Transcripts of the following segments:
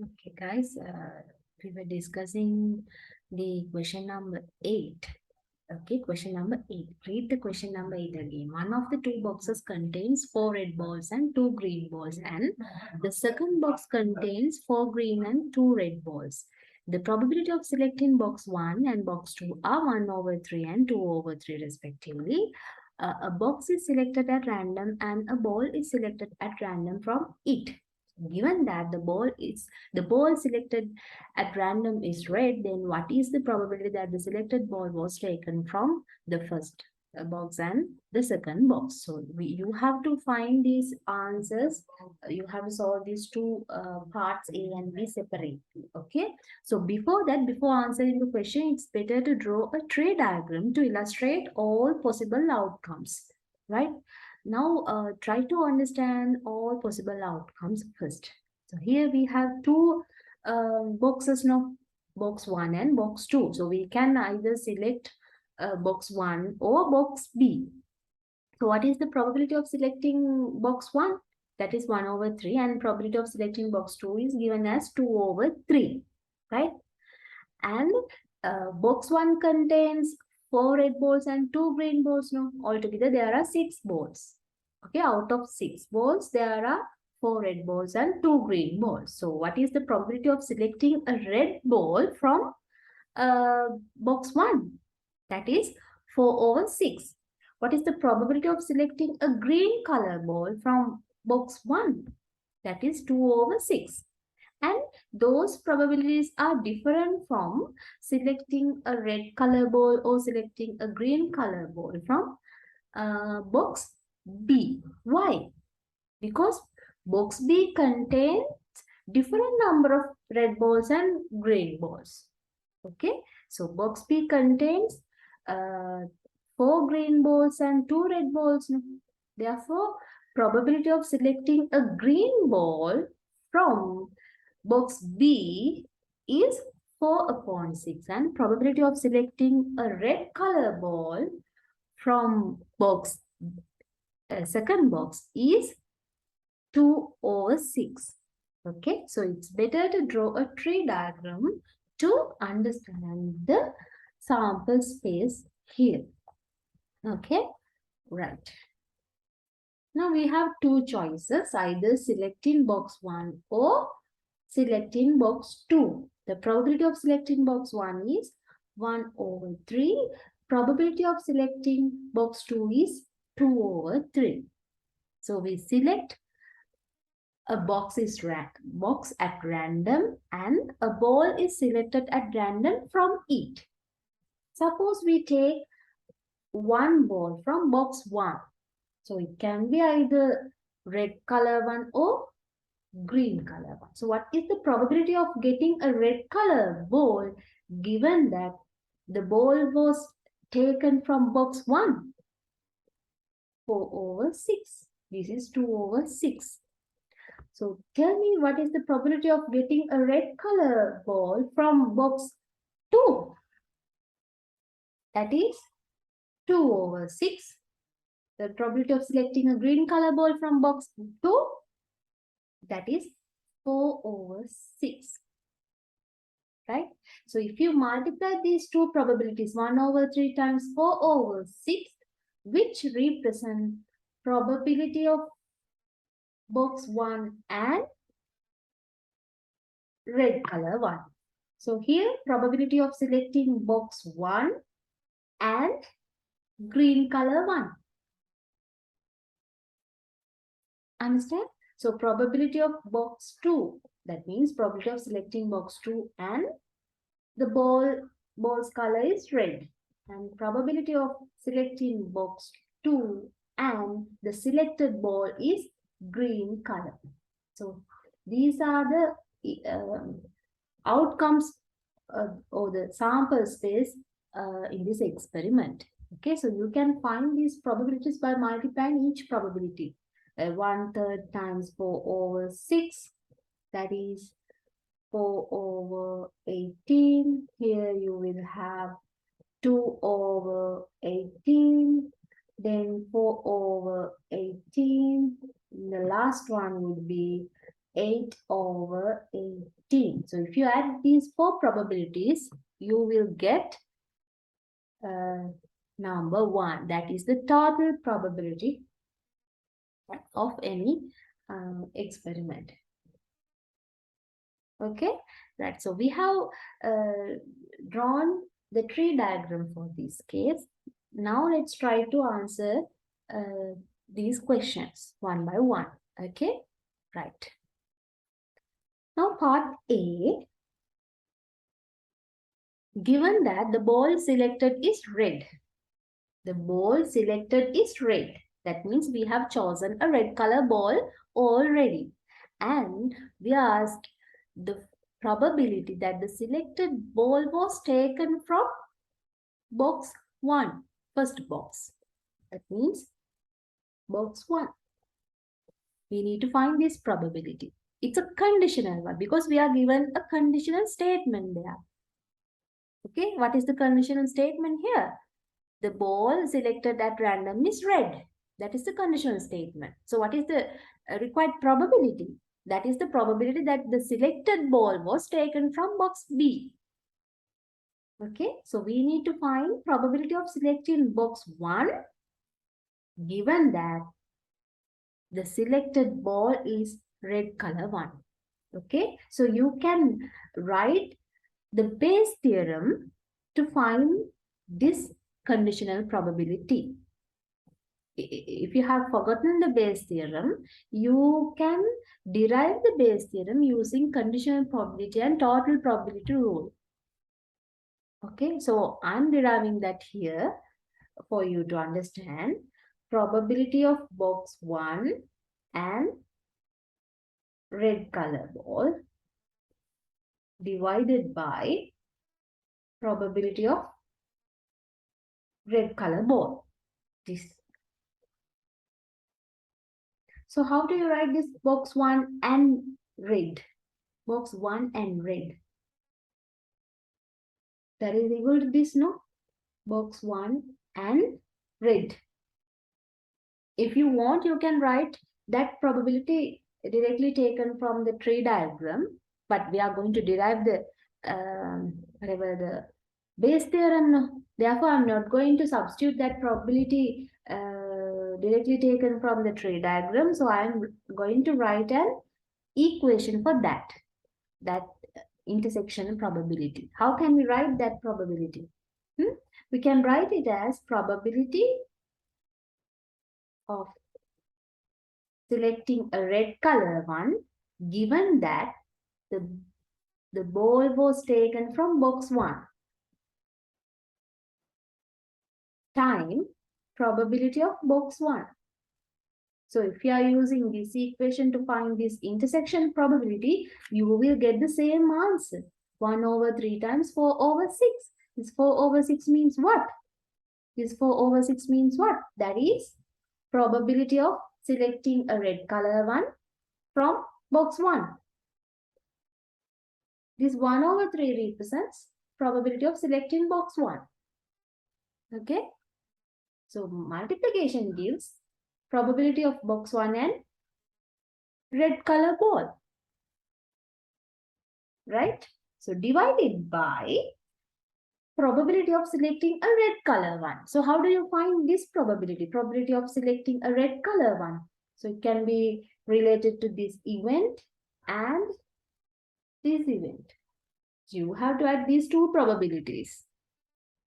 Okay, guys, we were discussing the question number 8. Okay, question number 8. Read the question number 8 again. One of the two boxes contains 4 red balls and 2 green balls, and the second box contains 4 green and 2 red balls. The probability of selecting box 1 and box 2 are 1 over 3 and 2 over 3 respectively. A box is selected at random and a ball is selected at random from it. Given that the ball selected at random is red, then what is the probability that the selected ball was taken from the first box and the second box? So you have to find these answers. You have to solve these two parts A and B separately. Okay. So before that, before answering the question, it's better to draw a tree diagram to illustrate all possible outcomes. Right. Now, try to understand all possible outcomes first. So here we have two boxes now, box 1 and box 2. So we can either select box 1 or box B. So what is the probability of selecting box 1? That is 1 over 3, and probability of selecting box 2 is given as 2 over 3, right? And box 1 contains 4 red balls and 2 green balls. No, altogether there are 6 balls. Okay, out of 6 balls, there are 4 red balls and 2 green balls. So what is the probability of selecting a red ball from box 1? That is 4 over 6. What is the probability of selecting a green color ball from box 1? That is 2 over 6. And those probabilities are different from selecting a red color ball or selecting a green color ball from box B. Why? Because box B contains different number of red balls and green balls. Okay, so box B contains 4 green balls and 2 red balls. Therefore, probability of selecting a green ball from box B is 4 upon 6, and probability of selecting a red color ball from box second box is 2 over 6. Okay, so it's better to draw a tree diagram to understand the sample space here. Okay, right. Now we have two choices, either selecting box 1 or selecting box 2. The probability of selecting box 1 is 1 over 3. Probability of selecting box 2 is 2 over 3. So we select a box at random and a ball is selected at random from it. Suppose we take one ball from box 1. So it can be either red color one or green color one. So what is the probability of getting a red color ball given that the ball was taken from box 1? 4 over 6. This is 2 over 6. So tell me, what is the probability of getting a red color ball from box 2? That is 2 over 6. The probability of selecting a green color ball from box 2, that is 4 over 6. Right? So if you multiply these two probabilities, 1 over 3 times 4 over 6, which represent probability of box 1 and red color 1. So here probability of selecting box 1 and green color 1. Understand? So probability of box 2, that means probability of selecting box 2 and the ball's color is red. And probability of selecting box 2 and the selected ball is green color. So these are the outcomes or the sample space in this experiment. Okay, so you can find these probabilities by multiplying each probability. 1/3 times 4 over 6, that is 4 over 18. Here you will have 2 over 18, then 4 over 18. The last one would be 8 over 18. So if you add these four probabilities, you will get number 1. That is the total probability of any experiment. Okay, right. So we have drawn the tree diagram for this case. Now let's try to answer these questions one by one. Okay, right. Now part A, given that the ball selected is red. The ball selected is red. That means we have chosen a red color ball already. And we asked the probability that the selected ball was taken from box 1, first box. That means box 1. We need to find this probability. It's a conditional one because we are given a conditional statement there. Okay, what is the conditional statement here? The ball selected at random is red. That is the conditional statement. So what is the required probability? That is the probability that the selected ball was taken from box B. Okay, so we need to find probability of selecting box 1 given that the selected ball is red color 1. Okay, so you can write the Bayes theorem to find this conditional probability. If you have forgotten the Bayes theorem, you can derive the Bayes theorem using conditional probability and total probability rule. Okay, so I'm deriving that here for you to understand. Probability of box 1 and red color ball divided by probability of red color ball. This. So how do you write this box 1 and red? Box 1 and red. That is equal to this, no? Box 1 and red. If you want, you can write that probability directly taken from the tree diagram, but we are going to derive the whatever the Bayes theorem. No? Therefore, I'm not going to substitute that probability directly taken from the tree diagram. So I'm going to write an equation for that intersection probability. How can we write that probability? We can write it as probability of selecting a red color one given that the ball was taken from box 1 time probability of box 1. So if you are using this equation to find this intersection probability, you will get the same answer. 1 over 3 times 4 over 6. This 4 over 6 means what? This 4 over 6 means what? That is probability of selecting a red color one from box 1. This 1 over 3 represents probability of selecting box 1. Okay? So multiplication gives probability of box 1 and red color ball. Right? So divided by probability of selecting a red color one. So how do you find this probability? Probability of selecting a red color one. So it can be related to this event and this event. So you have to add these two probabilities.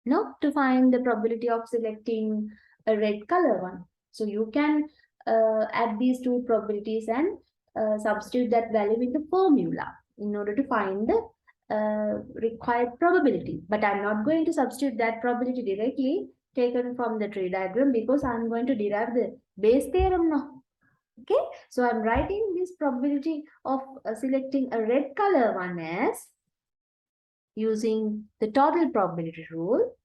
No, to find the probability of selecting a red color one. So you can add these two probabilities and substitute that value in the formula in order to find the required probability. But I'm not going to substitute that probability directly taken from the tree diagram because I'm going to derive the Bayes theorem now. Okay, so I'm writing this probability of selecting a red color one as using the total probability rule.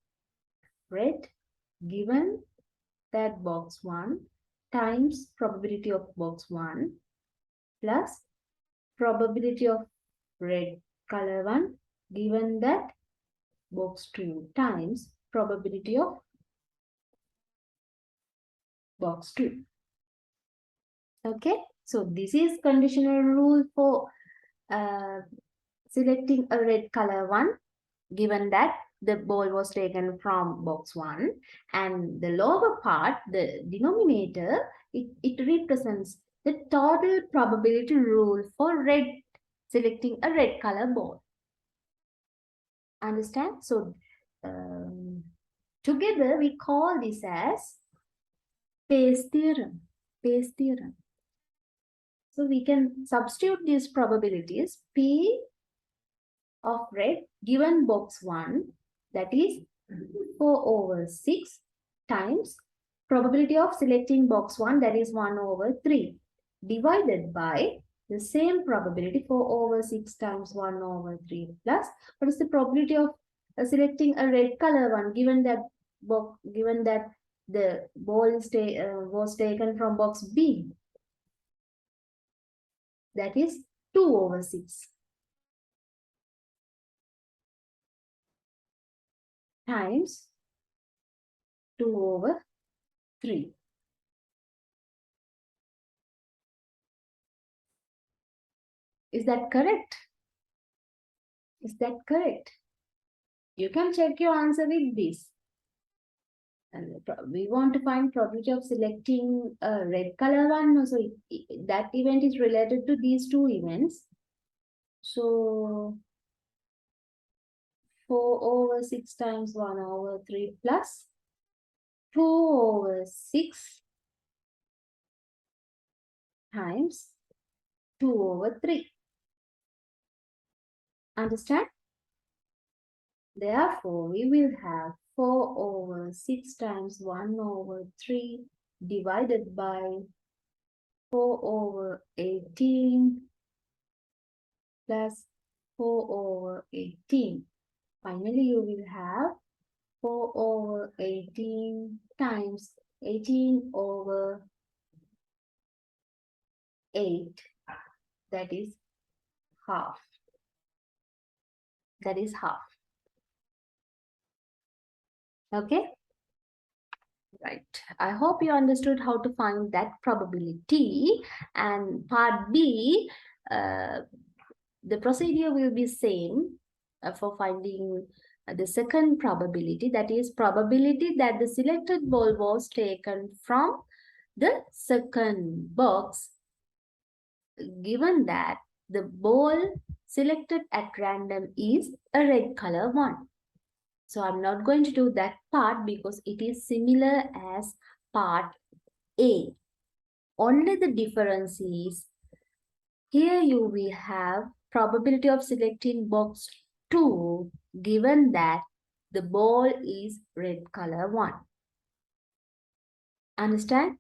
Red given that box 1 times probability of box 1 plus probability of red color 1 given that box 2 times probability of box 2. Okay, So this is conditional rule for selecting a red color one, given that the ball was taken from box 1, and the lower part, the denominator, it represents the total probability rule for selecting a red color ball. Understand? So together we call this as Bayes theorem. Bayes theorem. So we can substitute these probabilities. P of red given box 1, that is 4/6 times probability of selecting box 1, that is 1/3, divided by the same probability 4/6 times 1/3 plus what is the probability of selecting a red color one, given that the ball was taken from box B, that is 2/6 times 2/3. Is that correct? Is that correct? You can check your answer with this. And we want to find probability of selecting a red color one. So that event is related to these two events. So 4/6 times 1/3 plus 2/6 times 2/3. Understand? Therefore, we will have 4/6 times 1/3 divided by 4/18 plus 4/18. Finally, you will have 4/18 times 18/8. That is half. That is half. Okay? Right. I hope you understood how to find that probability. And part B, the procedure will be same for finding the second probability, that is probability that the selected ball was taken from the second box, given that the ball selected at random is a red color one. So I'm not going to do that part because it is similar as part A. Only the difference is here you will have probability of selecting box 2 given that the ball is red color 1. Understand?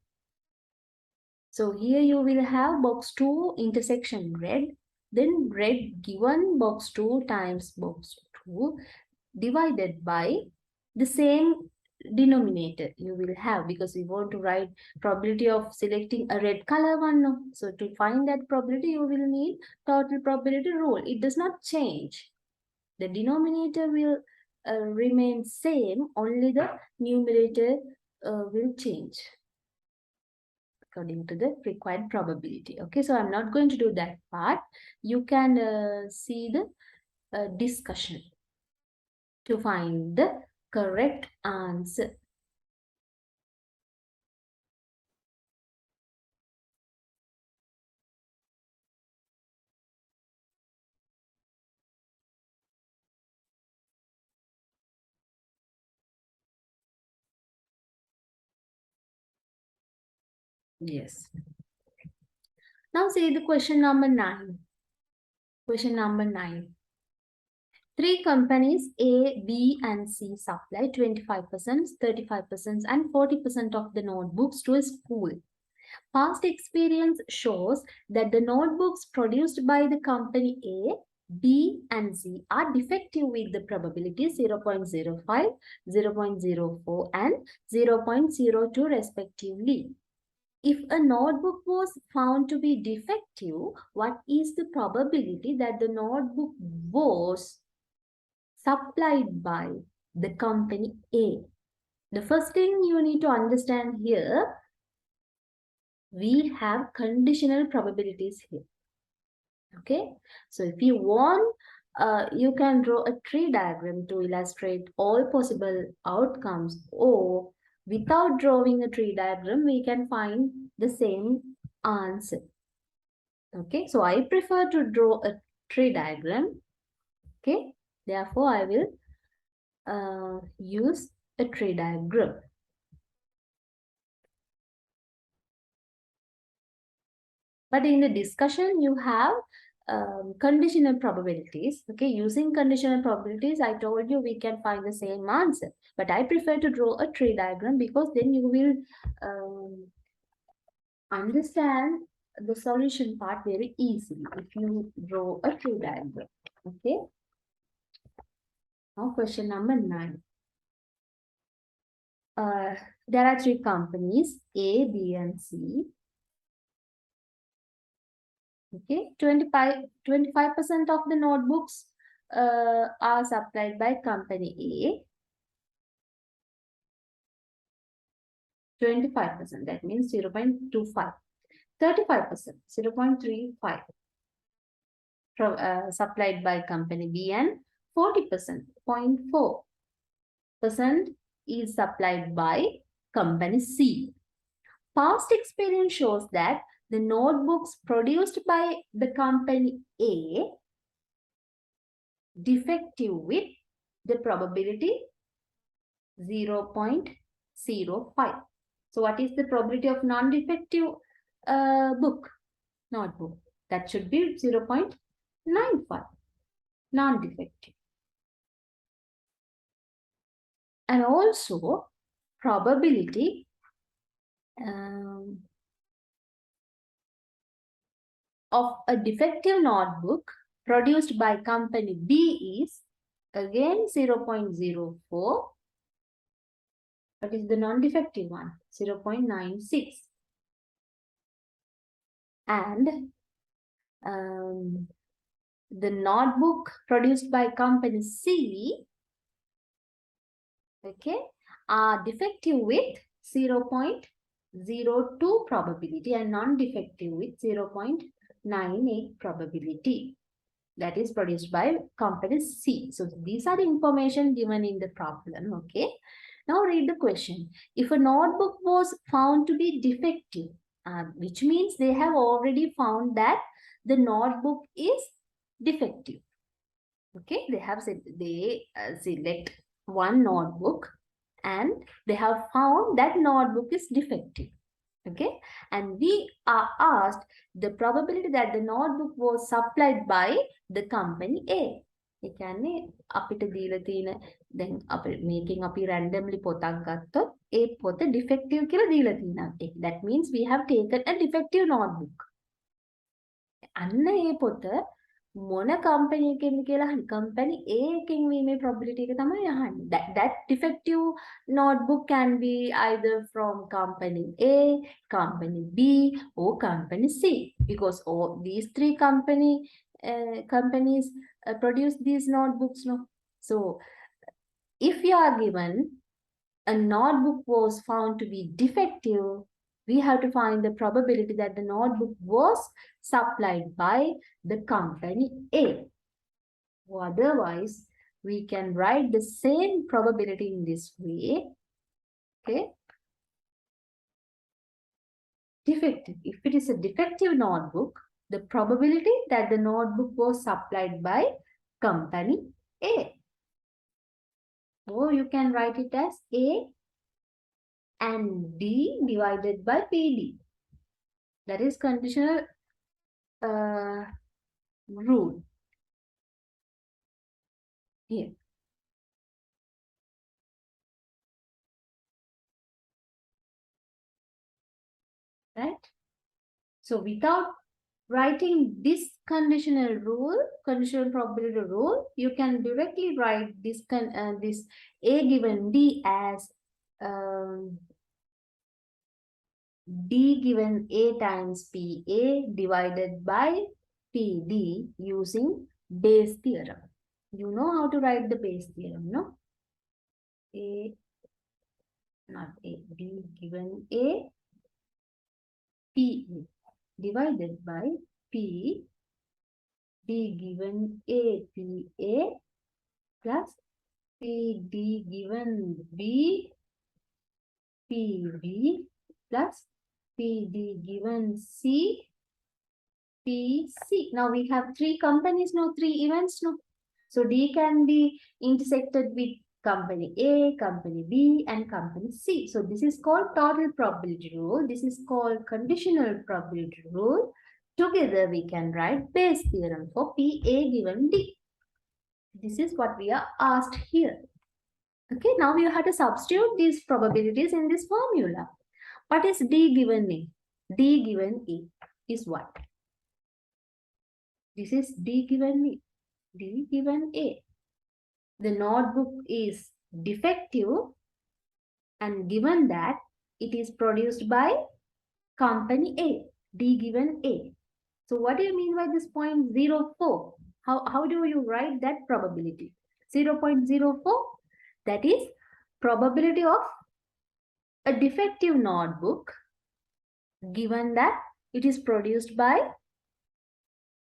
So here you will have box 2 intersection red, then red given box 2 times box 2 divided by the same denominator you will have, because we want to write probability of selecting a red color one. No? So to find that probability, you will need total probability rule. It does not change. The denominator will remain same, only the numerator will change according to the required probability. Okay, so I'm not going to do that part. You can see the discussion to find the correct answer. Yes. Now see the question number 9. Question number 9. 3 companies A, B and C supply 25%, 35% and 40% of the notebooks to a school. Past experience shows that the notebooks produced by the company A, B and C are defective with the probability 0.05, 0.04 and 0.02 respectively. If a notebook was found to be defective, what is the probability that the notebook was supplied by the company A? The first thing you need to understand here, we have conditional probabilities here. Okay, so if you want, you can draw a tree diagram to illustrate all possible outcomes, or without drawing a tree diagram, we can find the same answer. Okay, so I prefer to draw a tree diagram. Okay, therefore I will use a tree diagram. But in the discussion, you have conditional probabilities. Okay, using conditional probabilities, I told you we can find the same answer. But I prefer to draw a tree diagram because then you will understand the solution part very easily if you draw a tree diagram. Okay. Now question number 9. There are 3 companies, A, B, and C. Okay, 25% of the notebooks are supplied by company A. 25%, that means 0.25. 35%, 0.35 supplied by company B, and 40%, 0.4% is supplied by company C. Past experience shows that the notebooks produced by the company A defective with the probability 0.05. So what is the probability of non-defective notebook? That should be 0.95, non-defective. And also probability of a defective notebook produced by company B is again 0.04. What is the non-defective one? 0.96. And the notebook produced by company C, okay, are defective with 0.02 probability and non-defective with 0.98 probability. That is produced by company C. So these are the information given in the problem. Okay. Now read the question. If a notebook was found to be defective, which means they have already found that the notebook is defective. Okay, they have said they select one notebook and they have found that notebook is defective. Okay, and we are asked the probability that the notebook was supplied by the company A. ඒ කියන්නේ අපිට දීලා තියෙන දැන් අපි මේකෙන් අපි randomly පොතක් ගත්තොත් ඒ පොත defective කියලා දීලා තියෙනවා. That means we have taken a defective notebook. අන්න ඒ පොත මොන company එකෙන්ද කියලා අහන්නේ. company A එකෙන් වීමේ probability එක තමයි අහන්නේ. That defective notebook can be either from company A, company B, or company C, because all these 3 companies produce these notebooks. No, so if you are given a notebook was found to be defective, we have to find the probability that the notebook was supplied by the company A. Otherwise, we can write the same probability in this way. Okay. Defective. If it is a defective notebook, the probability that the notebook was supplied by company A. Or you can write it as A and D divided by PD. That is conditional rule here. Right? So without writing this conditional probability rule, you can directly write this A given D as D given A times PA divided by PD using Bayes theorem. You know how to write the Bayes theorem, no? A, not A, D given A PA divided by P D given A PA plus PD given B PB plus PD given C PC. Now we have three companies, no, three events, no. So D can be intersected with company A, company B, and company C. So this is called total probability rule. This is called conditional probability rule. Together we can write Bayes theorem for PA given D. This is what we are asked here. Okay, now you have to substitute these probabilities in this formula. What is D given A? D given A is what? This is D given A. D given A. The notebook is defective and given that it is produced by company A. D given A. So what do you mean by this 0.04? How do you write that probability? 0.04, that is probability of a defective notebook given that it is produced by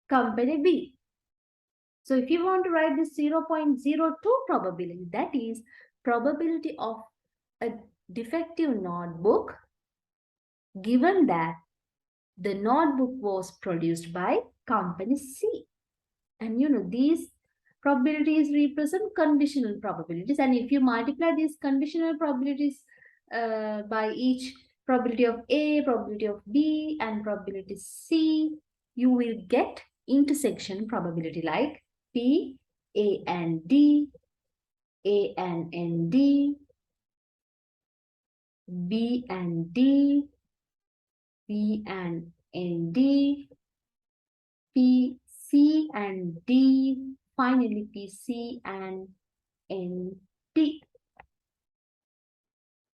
company B. So if you want to write this 0.02 probability, that is probability of a defective notebook given that the notebook was produced by company C. And you know, these probabilities represent conditional probabilities. And if you multiply these conditional probabilities by each probability of A, probability of B, and probability C, you will get intersection probability like P, A and D, A and ND, B and D, B and ND, P, C and D, finally PC and ND.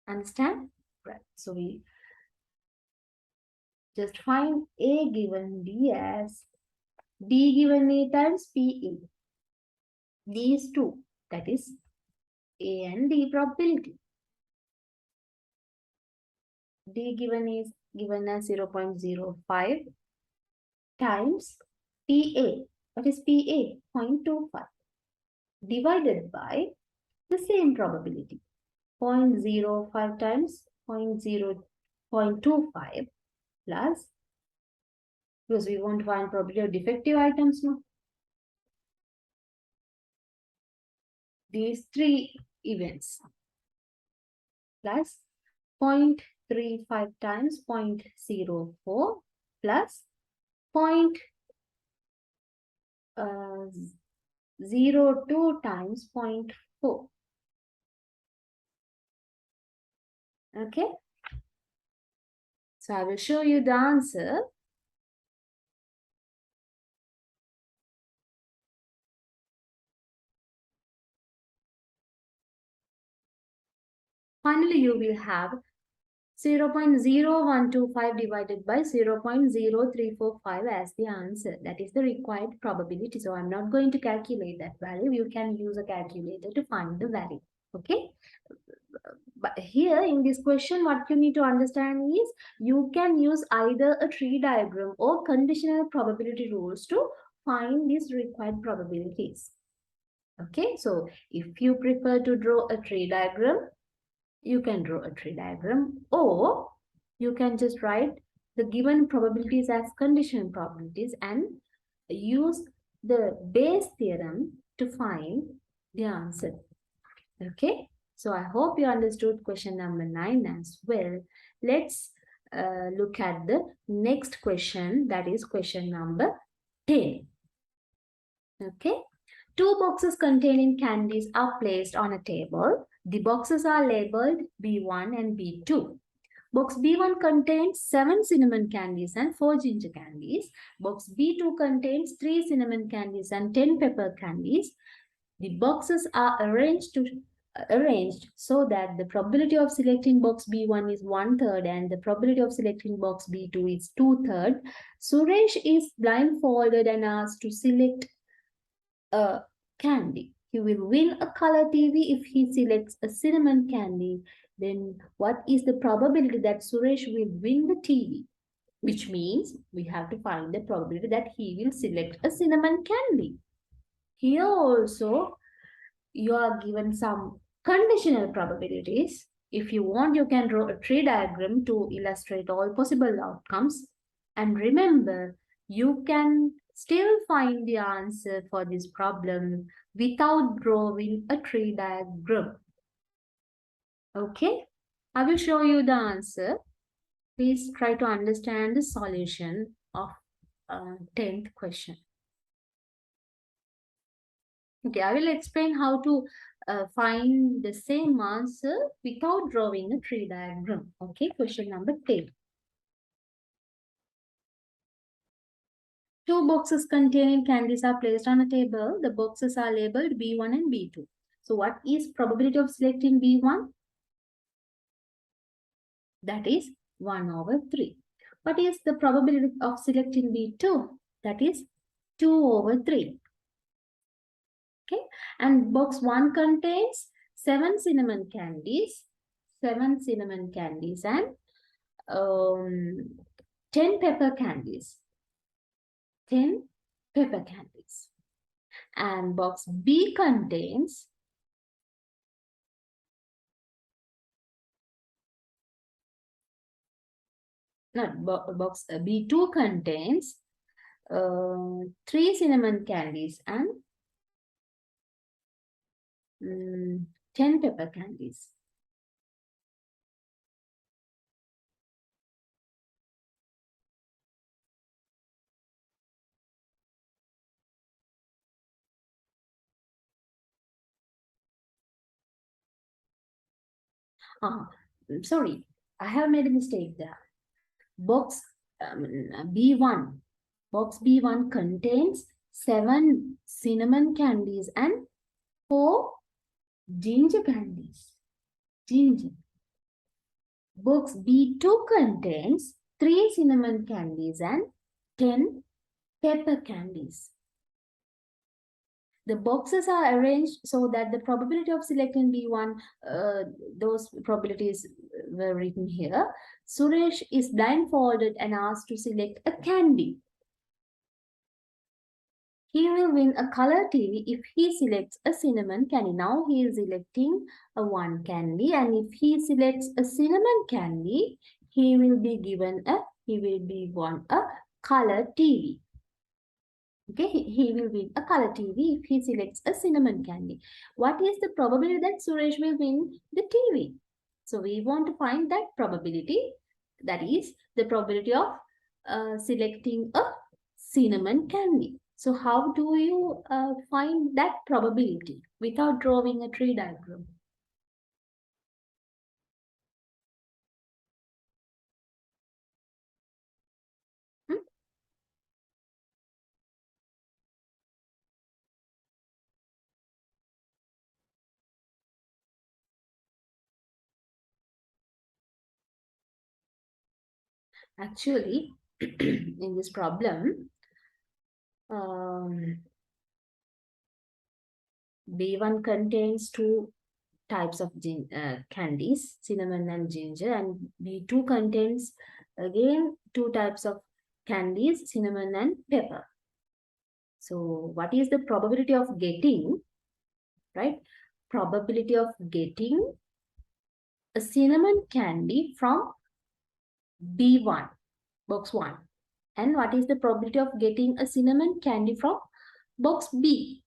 Understand? Right. So we just find A given D as D given A times PA. These two, that is A and D probability. D given is given as 0.05 times PA. What is PA? 0.25 divided by the same probability. 0.05 times 0.25 plus, because we want to find probability of defective items now. These three events plus 0.35 times 0.04 plus 0.02 times 0.4. Okay. So I will show you the answer. Finally, you will have 0.0125 divided by 0.0345 as the answer. That is the required probability. So I'm not going to calculate that value. You can use a calculator to find the value. Okay. But here in this question, what you need to understand is you can use either a tree diagram or conditional probability rules to find these required probabilities. Okay. So if you prefer to draw a tree diagram, you can draw a tree diagram, or you can just write the given probabilities as conditional probabilities and use the Bayes theorem to find the answer. Okay, so I hope you understood question number 9 as well. Let's look at the next question, that is question number 10. Okay. Two boxes containing candies are placed on a table. The boxes are labeled B1 and B2. Box B1 contains 7 cinnamon candies and 4 ginger candies. Box B2 contains 3 cinnamon candies and 10 pepper candies. The boxes are arranged so that the probability of selecting box B1 is 1/3 and the probability of selecting box B2 is 2/3. Suresh is blindfolded and asked to select a candy. He will win a color TV if he selects a cinnamon candy. Then what is the probability that Suresh will win the TV? which means we have to find the probability that he will select a cinnamon candy. Here also, you are given some conditional probabilities. If you want, you can draw a tree diagram to illustrate all possible outcomes. And remember, you can still find the answer for this problem without drawing a tree diagram. Okay, I will show you the answer. Please try to understand the solution of 10th question. Okay, I will explain how to find the same answer without drawing a tree diagram. Okay, question number 10. Two boxes containing candies are placed on a table. The boxes are labeled B1 and B2. So what is probability of selecting B1? That is 1 over 3. What is the probability of selecting B2? That is 2 over 3. Okay, and box 1 contains 7 cinnamon candies, and 10 pepper candies. 10 pepper candies. And box B contains box B2 contains 3 cinnamon candies and 10 pepper candies. Sorry, I have made a mistake there. Box B1. Box B1 contains 7 cinnamon candies and 4 ginger candies. Ginger. Box B2 contains 3 cinnamon candies and 10 pepper candies. The boxes are arranged so that the probability of selecting B1, those probabilities were written here. Suresh is blindfolded and asked to select a candy. He will win a color TV if he selects a cinnamon candy. Now he is selecting a one candy, and if he selects a cinnamon candy, he will be won a color TV. Okay, he will win a color TV if he selects a cinnamon candy. What is the probability that Suresh will win the TV? So we want to find that probability. That is the probability of selecting a cinnamon candy. So how do you find that probability without drawing a tree diagram? Hmm? Actually, in this problem, B1 contains two types of candies, cinnamon and ginger, and B2 contains again two types of candies, cinnamon and pepper. So what is the probability of getting, right? Probability of getting a cinnamon candy from B1, box 1. And what is the probability of getting a cinnamon candy from box B?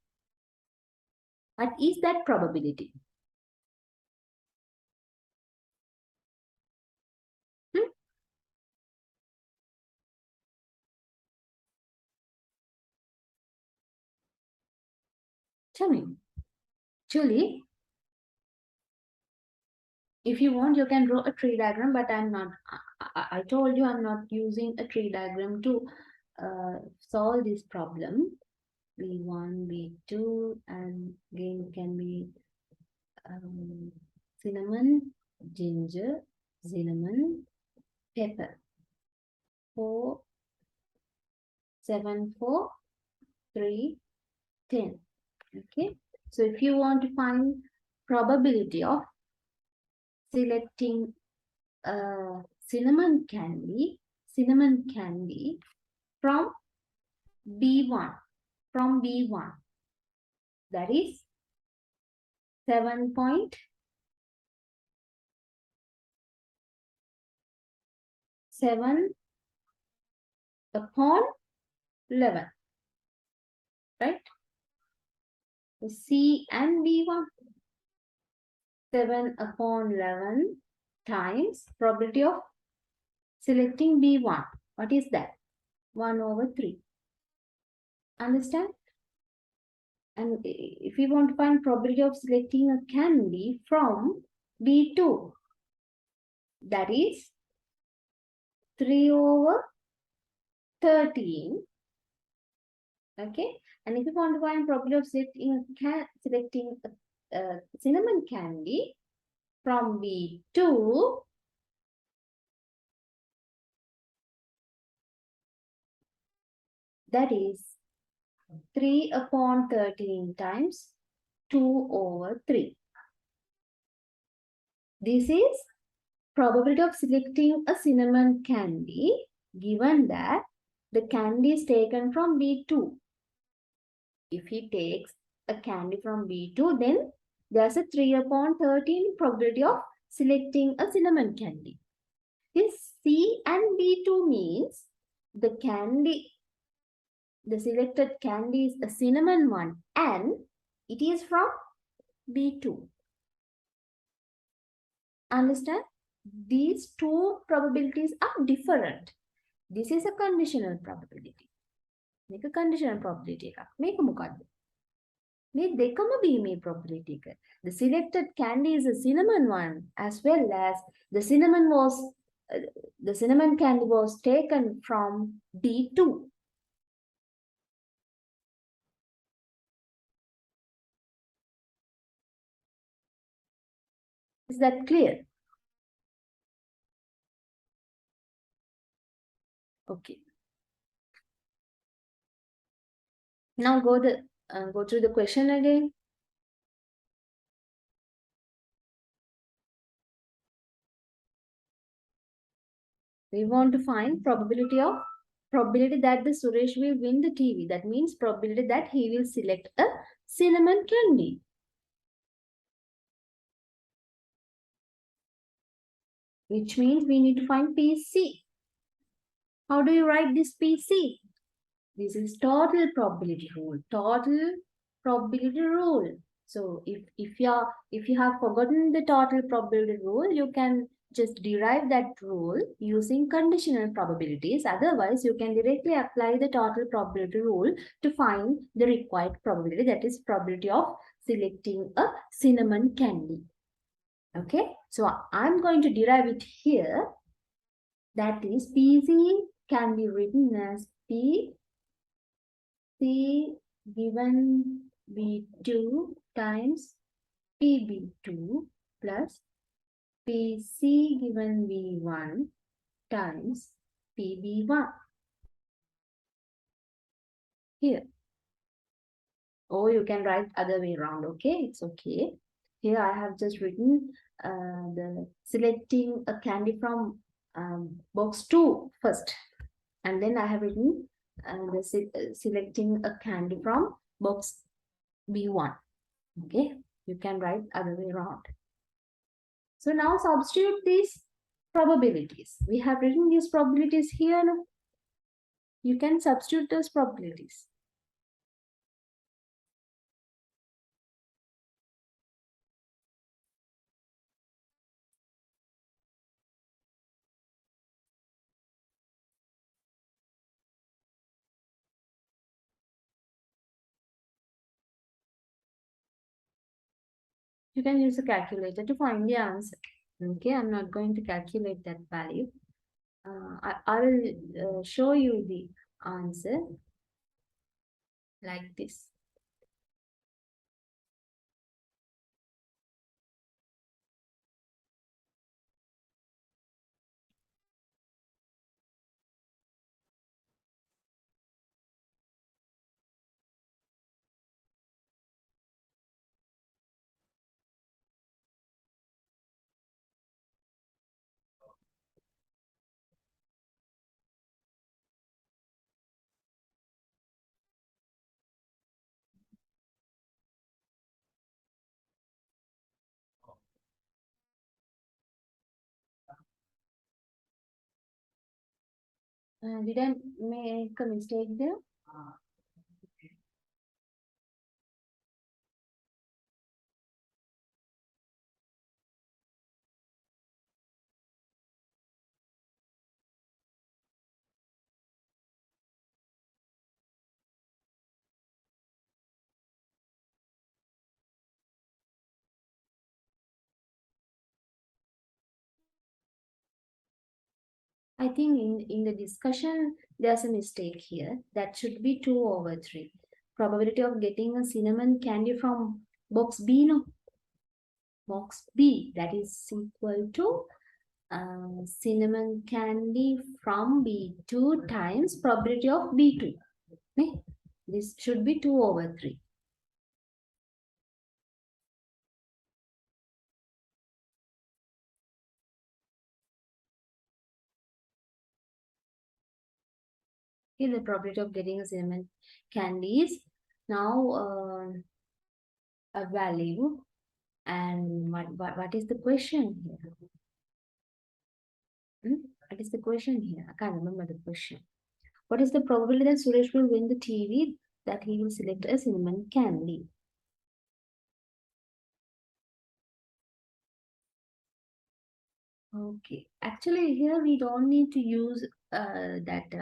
What is that probability? Tell me. Actually, if you want, you can draw a tree diagram, but I'm not. I told you I'm not using a tree diagram to solve this problem. B1, B2, and again can be cinnamon, ginger, cinnamon, pepper. 4, 7, 4, 3, 10. Okay. So if you want to find probability of selecting a cinnamon candy, cinnamon candy from B1. From B1. That is 7.7 upon 11. Right? So C and B1. 7 upon 11 times probability of selecting B1. What is that? 1 over 3. Understand? And if we want to find probability of selecting a candy from B2, that is 3 over 13. Okay. And if you want to find probability of selecting a cinnamon candy from B2, that is 3 upon 13 times 2 over 3. This is probability of selecting a cinnamon candy given that the candy is taken from B2. If he takes a candy from B2, then there's a 3 upon 13 probability of selecting a cinnamon candy. This C and B2 means the selected candy is a cinnamon one and it is from B2. Understand? These two probabilities are different. This is a conditional probability. Make a conditional probability. Make a mukadda. මේ දෙකම බීමේ probability එක. The selected candy is a cinnamon one as well as the cinnamon candy was taken from B2. Is that clear? Okay. Now go through the question again. We want to find probability that the Suresh will win the TV. That means probability that he will select a cinnamon candy. Which means we need to find PC. How do you write this PC? This is total probability rule. Total probability rule. So if you have forgotten the total probability rule, you can just derive that rule using conditional probabilities. Otherwise, you can directly apply the total probability rule to find the required probability, that is probability of selecting a cinnamon candy. Okay, so I'm going to derive it here. That is PC can be written as PC given B2 times PB2 plus PC given B1 times PB1. Here. Or you can write other way around, okay? It's okay. Here I have just written the selecting a candy from box 2 first. And then I have written selecting a candy from box B1. Okay, you can write other way around. So now substitute these probabilities. We have written these probabilities here. No? You can substitute those probabilities. You can use a calculator to find the answer. Okay, I'm not going to calculate that value. I will show you the answer like this. Did I make a mistake there? I think in the discussion, there's a mistake here. That should be 2 over 3. Probability of getting a cinnamon candy from box B, no? Box B, that is equal to cinnamon candy from B2 times probability of B2. Okay? This should be 2 over 3. Okay, the probability of getting a cinnamon candy is now a value. And what is the question here? What is the question here? I can't remember the question. What is the probability that Suresh will win the TV that he will select a cinnamon candy? Okay. Actually, here we don't need to use that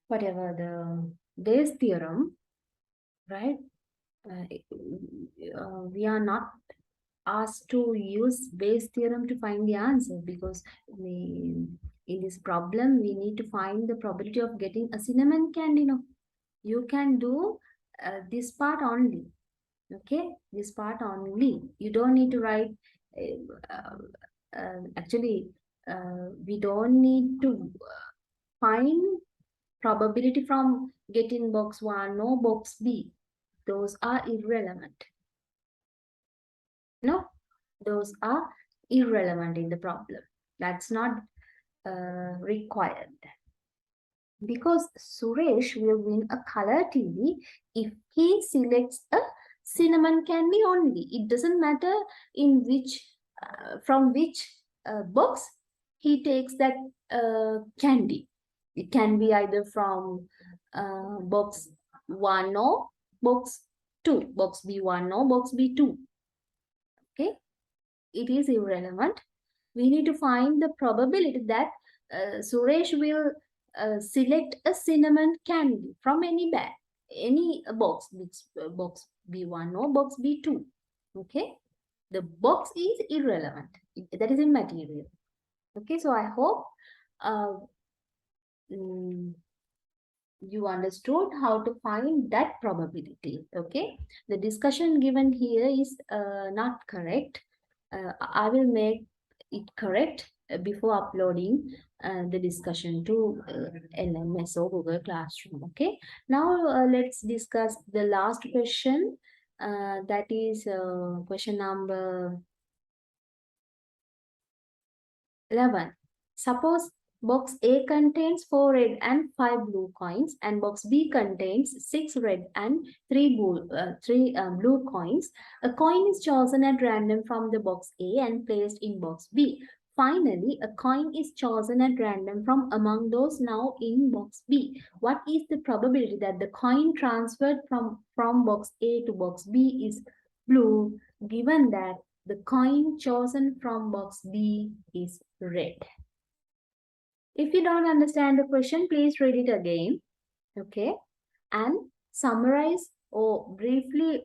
whatever the Bayes theorem, right? We are not asked to use Bayes theorem to find the answer because in this problem we need to find the probability of getting a cinnamon candy. No, you can do this part only. Okay, this part only. You don't need to write. Actually, we don't need to find probability from getting box 1 or box B. Those are irrelevant. No, those are irrelevant in the problem. That's not required. Because Suresh will win a color TV if he selects a cinnamon candy only. It doesn't matter in which, from which box he takes that candy. It can be either from box 1 or box 2, box B1 or box B2. Okay, it is irrelevant. We need to find the probability that Suresh will select a cinnamon candy from any bag, any box, box B1 or box B2. Okay, the box is irrelevant. That is immaterial. Okay, so I hope uh, mm, you understood how to find that probability. Okay, the discussion given here is not correct. I will make it correct before uploading the discussion to LMS or Google Classroom. Okay, now let's discuss the last question. That is question number 11. Suppose box A contains 4 red and 5 blue coins and box B contains 6 red and 3 blue coins. A coin is chosen at random from the box A and placed in box B. Finally, a coin is chosen at random from among those now in box B. What is the probability that the coin transferred from box A to box B is blue, given that the coin chosen from box B is red? If you don't understand the question, please read it again, okay? And summarize or briefly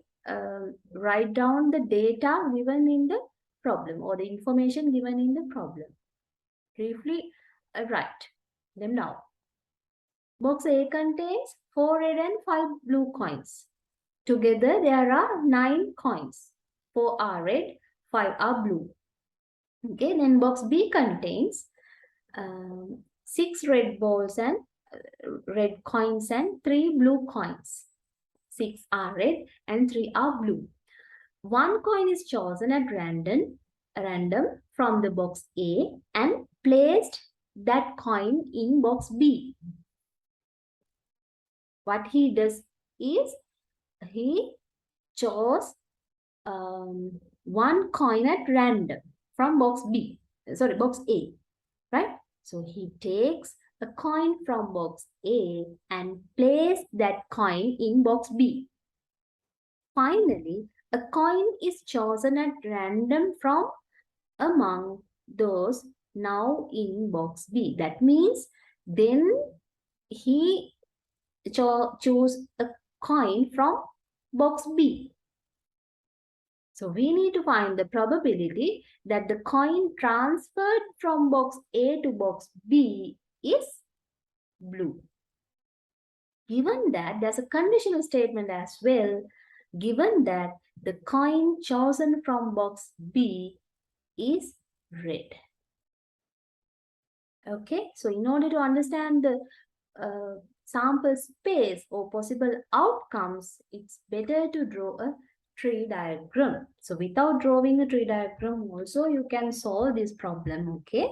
write down the data given in the problem or the information given in the problem. Briefly write them down. Box A contains 4 red and 5 blue coins. Together there are 9 coins. 4 are red, 5 are blue. Okay, then box B contains 6 red balls and red coins and 3 blue coins. 6 are red and 3 are blue. One coin is chosen at random from the box A and placed that coin in box B. What he does is he chose one coin at random from box B, sorry, box A, right? So he takes a coin from box A and place that coin in box B. Finally, a coin is chosen at random from among those now in box B. That means then he choose a coin from box B. So we need to find the probability that the coin transferred from box A to box B is blue. Given that, there's a conditional statement as well. Given that the coin chosen from box B is red. Okay, so in order to understand the sample space or possible outcomes, it's better to draw a tree diagram. So without drawing a tree diagram also, you can solve this problem, okay?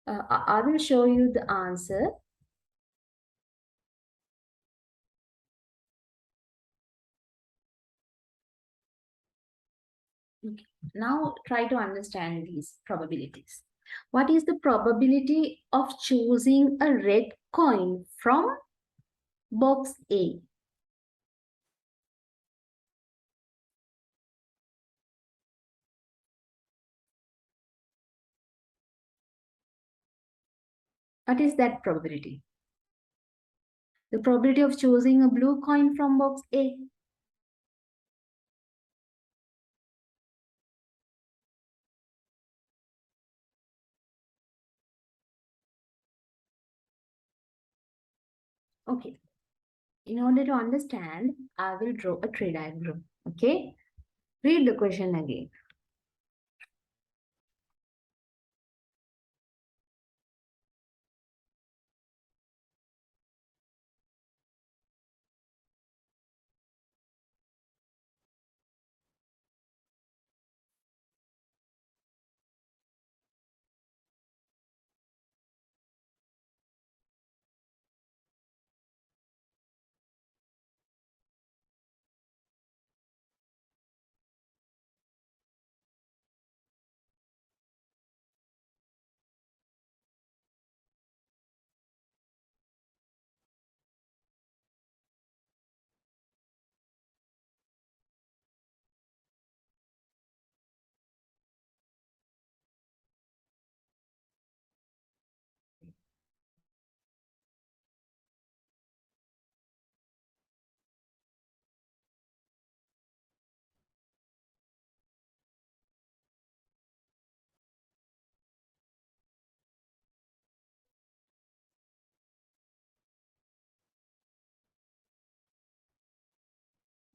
I will show you the answer. Okay. Now try to understand these probabilities. What is the probability of choosing a red coin from box A? What is that probability? The probability of choosing a blue coin from box A. Okay. In order to understand, I will draw a tree diagram. Okay. Read the question again.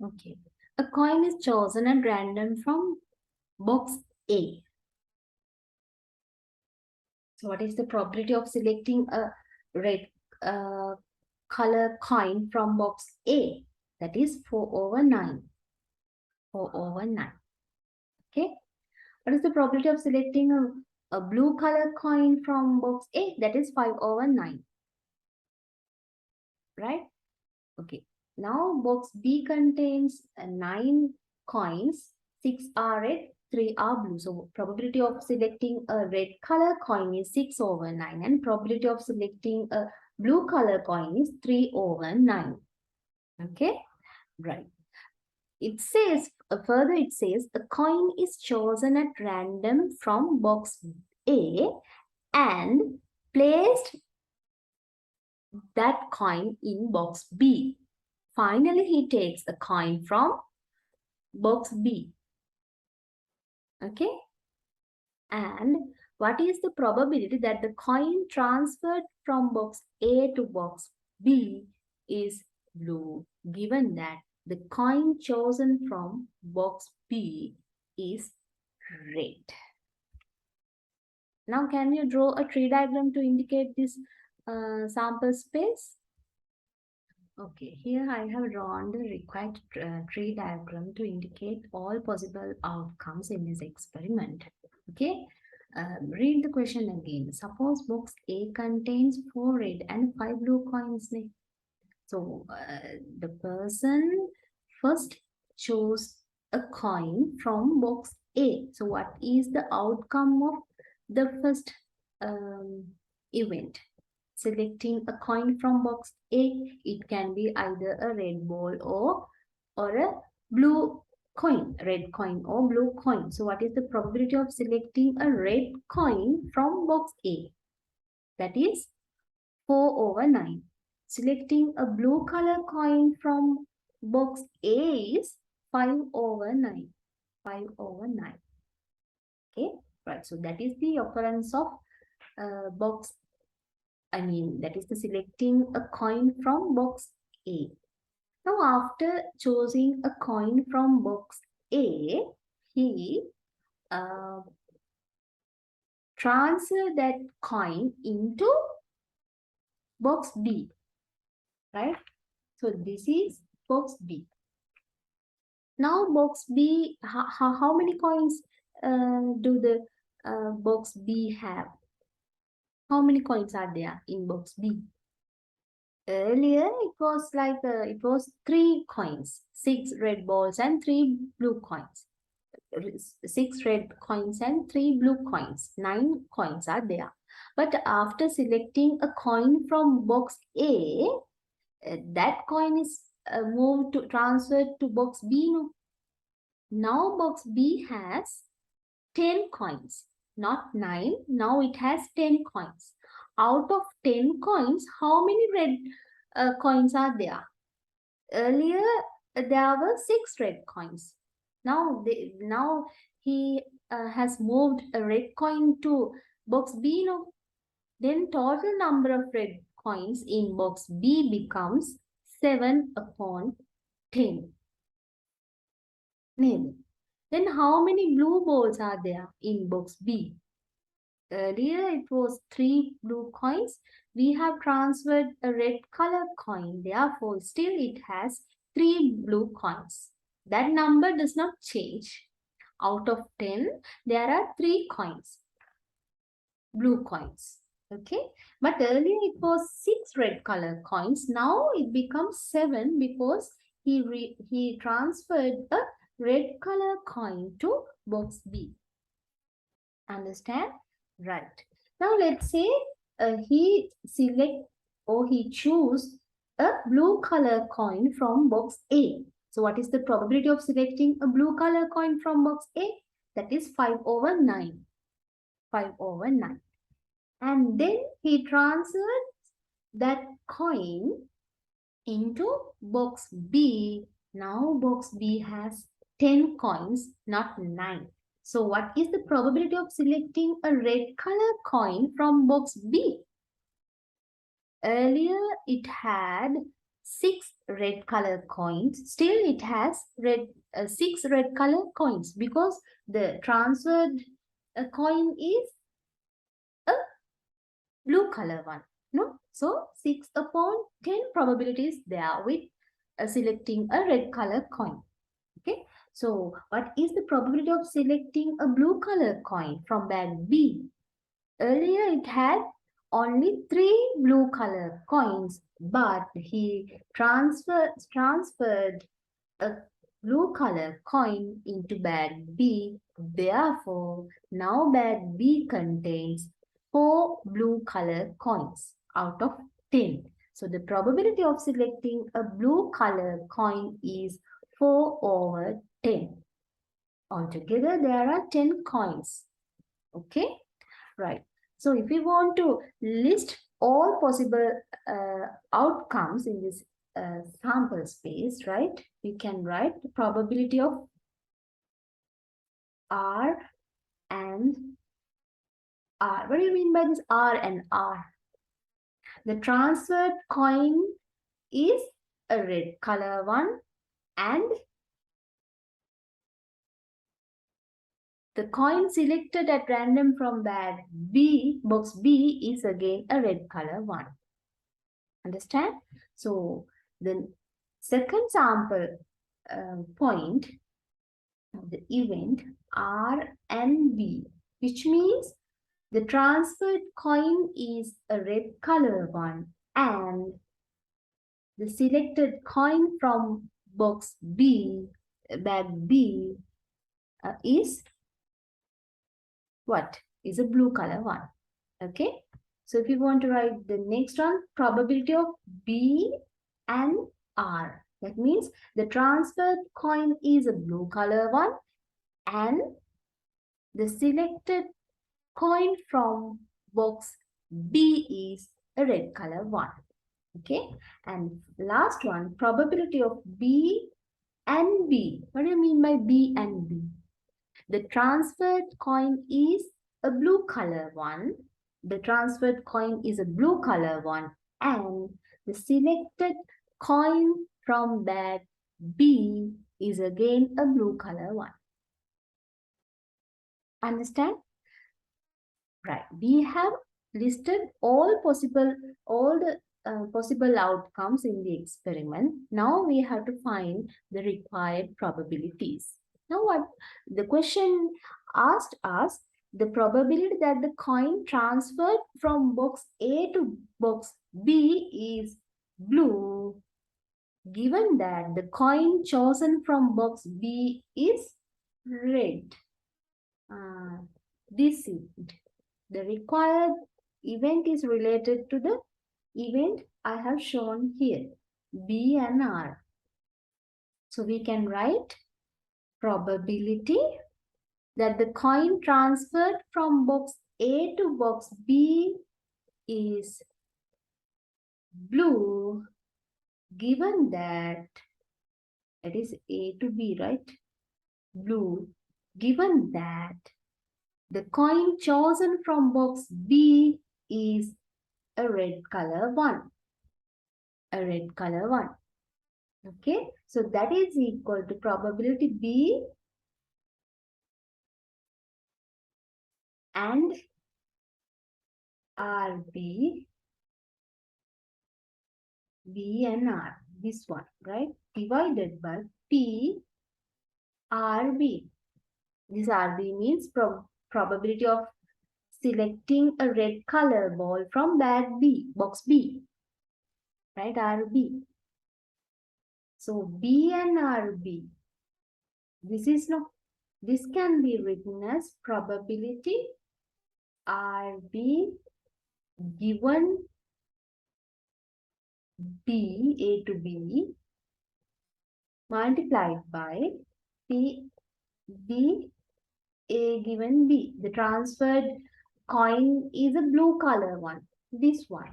Okay. A coin is chosen at random from box A. So what is the probability of selecting a red color coin from box A? That is 4 over 9. 4 over 9. Okay. What is the probability of selecting a blue color coin from box A? That is 5 over 9. Right? Okay. Now box B contains 9 coins. 6 are red, 3 are blue. So probability of selecting a red color coin is 6 over 9 and probability of selecting a blue color coin is 3 over 9. Okay, right. It says, further it says, a coin is chosen at random from box A and placed that coin in box B. Finally, he takes a coin from box B. Okay. And what is the probability that the coin transferred from box A to box B is blue, given that the coin chosen from box B is red? Now, can you draw a tree diagram to indicate this sample space? Okay, here I have drawn the required tree diagram to indicate all possible outcomes in this experiment. Okay, read the question again. Suppose box A contains 4 red and 5 blue coins. So the person first chose a coin from box A. So what is the outcome of the first event? selecting a coin from box A, it can be either a red ball or a blue coin, red coin or blue coin. So what is the probability of selecting a red coin from box A? That is 4/9. Selecting a blue color coin from box A is 5/9. 5/9. Okay, right. So that is the occurrence of box. That is the selecting a coin from box A. Now, after choosing a coin from box A, he transfer that coin into box B, right? So this is box B. Now box B, how many coins do the box B have? How many coins are there in box B? Earlier it was like it was 3 coins, 6 red balls and 3 blue coins. 6 red coins and 3 blue coins. 9 coins are there. But after selecting a coin from box A, that coin is transferred to box B. No? Now box B has 10 coins, not 9. Now it has 10 coins. Out of 10 coins, how many red coins are there? Earlier, there were 6 red coins. Now he has moved a red coin to box B. No? Then total number of red coins in box B becomes 7/10. Then how many blue balls are there in box B? Earlier it was 3 blue coins. We have transferred a red color coin. Therefore, still it has 3 blue coins. That number does not change. Out of 10, there are 3 coins, blue coins. Okay, but earlier it was 6 red color coins. Now it becomes 7 because he transferred a red color coin to box B. Understand? Right. Now let's say he select or he choose a blue color coin from box A. So what is the probability of selecting a blue color coin from box A? That is 5/9. 5/9. And then he transferred that coin into box B. Now box B has 10 coins, not 9. So what is the probability of selecting a red color coin from box B? Earlier it had 6 red color coins. Still it has 6 red color coins because the transferred coin is a blue color one. No? So 6/10 probability is there with selecting a red color coin. Okay. So what is the probability of selecting a blue color coin from bag B? Earlier it had only 3 blue color coins, but he transferred a blue color coin into bag B. Therefore, now bag B contains 4 blue color coins out of 10. So the probability of selecting a blue color coin is 4/10. Altogether, there are 10 coins. Okay, right. So if we want to list all possible outcomes in this sample space, right, we can write the probability of R and R. What do you mean by this R and R? The transferred coin is a red color one and the coin selected at random from bag B, box B, is again a red color one. Understand? So the second sample point of the event R and B, which means the transferred coin is a red color one and the selected coin from box B, bag B, is what? Is a blue color one. Okay. So if you want to write the next one, probability of B and R. That means the transferred coin is a blue color one and the selected coin from box B is a red color one. Okay. And last one, probability of B and B. What do you mean by B and B? The transferred coin is a blue color one. The transferred coin is a blue color one. And the selected coin from bag B is again a blue color one. Understand? Right. We have listed all the possible outcomes in the experiment. Now we have to find the required probabilities. Now what the question asked us, the probability that the coin transferred from box A to box B is blue, given that the coin chosen from box B is red. This is the required event is related to the event I have shown here, B and R. So we can write probability that the coin transferred from box A to box B is blue, given that it is A to B, right? Blue, given that the coin chosen from box B is a red color one. A red color one. Okay, so that is equal to probability B and RB, B and R, this one, right? Divided by P RB. This RB means probability of selecting a red color ball from bag B, box B, right? RB. So B and RB, this can be written as probability RB given B, A to B, multiplied by P, B, A given B. The transferred coin is a blue color one, this one,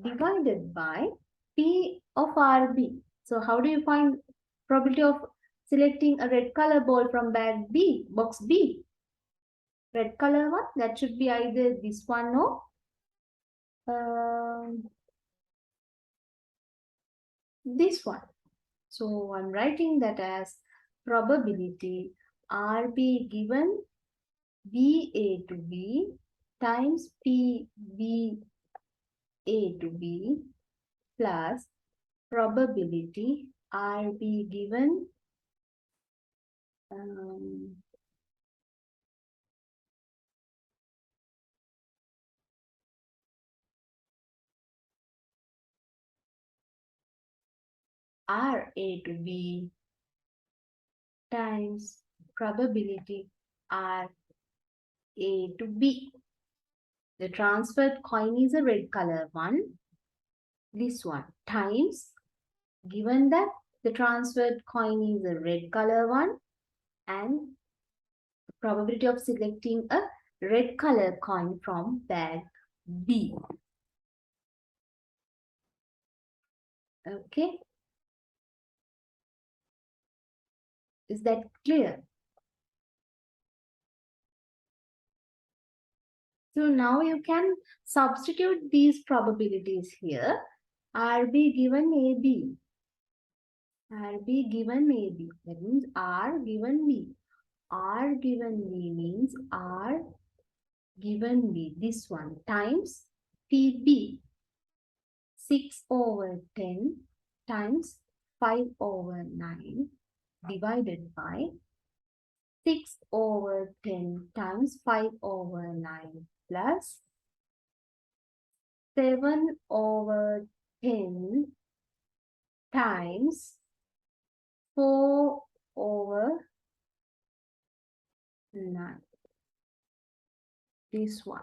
divided by P of RB. So how do you find probability of selecting a red color ball from bag B, box B? Red color one, that should be either this one or this one. So I'm writing that as probability RB given BA to B times PB A to B plus probability RB given RA to B times probability RA to B. The transferred coin is a red color one, this one, times, given that the transferred coin is a red color one and probability of selecting a red color coin from bag B. Okay. Is that clear? So now you can substitute these probabilities here. RB given AB. RB given AB. That means R given B. R given B means R given B. This one times PB. 6 over 10 times 5 over 9 divided by 6 over 10 times 5 over 9 plus 7 over 10 times 4 over 9. This one.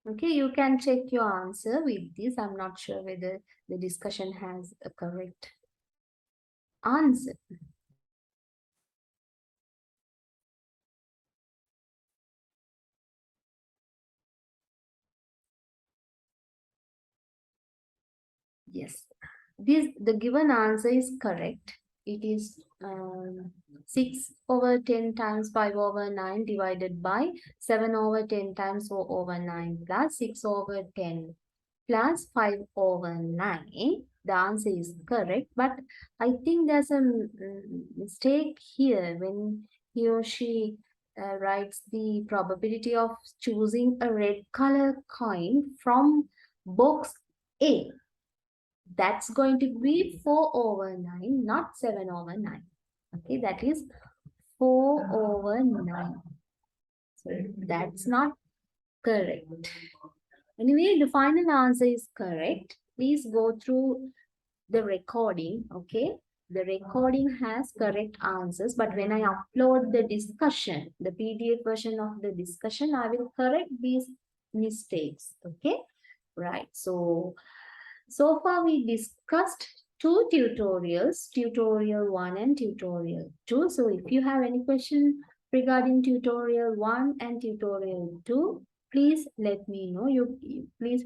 Okay, you can check your answer with this. I'm not sure whether the discussion has a correct answer. Yes, the given answer is correct. It is 6 over 10 times 5 over 9 divided by 7 over 10 times 4 over 9 plus 6 over 10 plus 5 over 9. The answer is correct, but I think there's a mistake here when he or she writes the probability of choosing a red color coin from box A. That's going to be 4 over 9, not 7 over 9. Okay, that is 4 over 9. So that's not correct. Anyway, the final answer is correct. Please go through the recording, okay? The recording has correct answers, but when I upload the discussion, the PDF version of the discussion, I will correct these mistakes, okay? Right, so far we discussed two tutorials, tutorial 1 and tutorial 2. So if you have any question regarding tutorial 1 and tutorial 2, please let me know. Please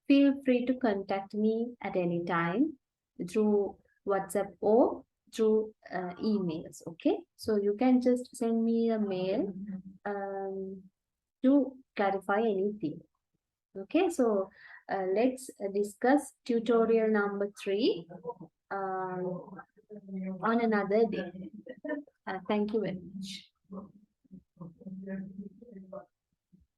feel free to contact me at any time through WhatsApp or through emails. Okay, so you can just send me a mail to clarify anything. Okay, so let's discuss tutorial number 3 on another day. Thank you very much.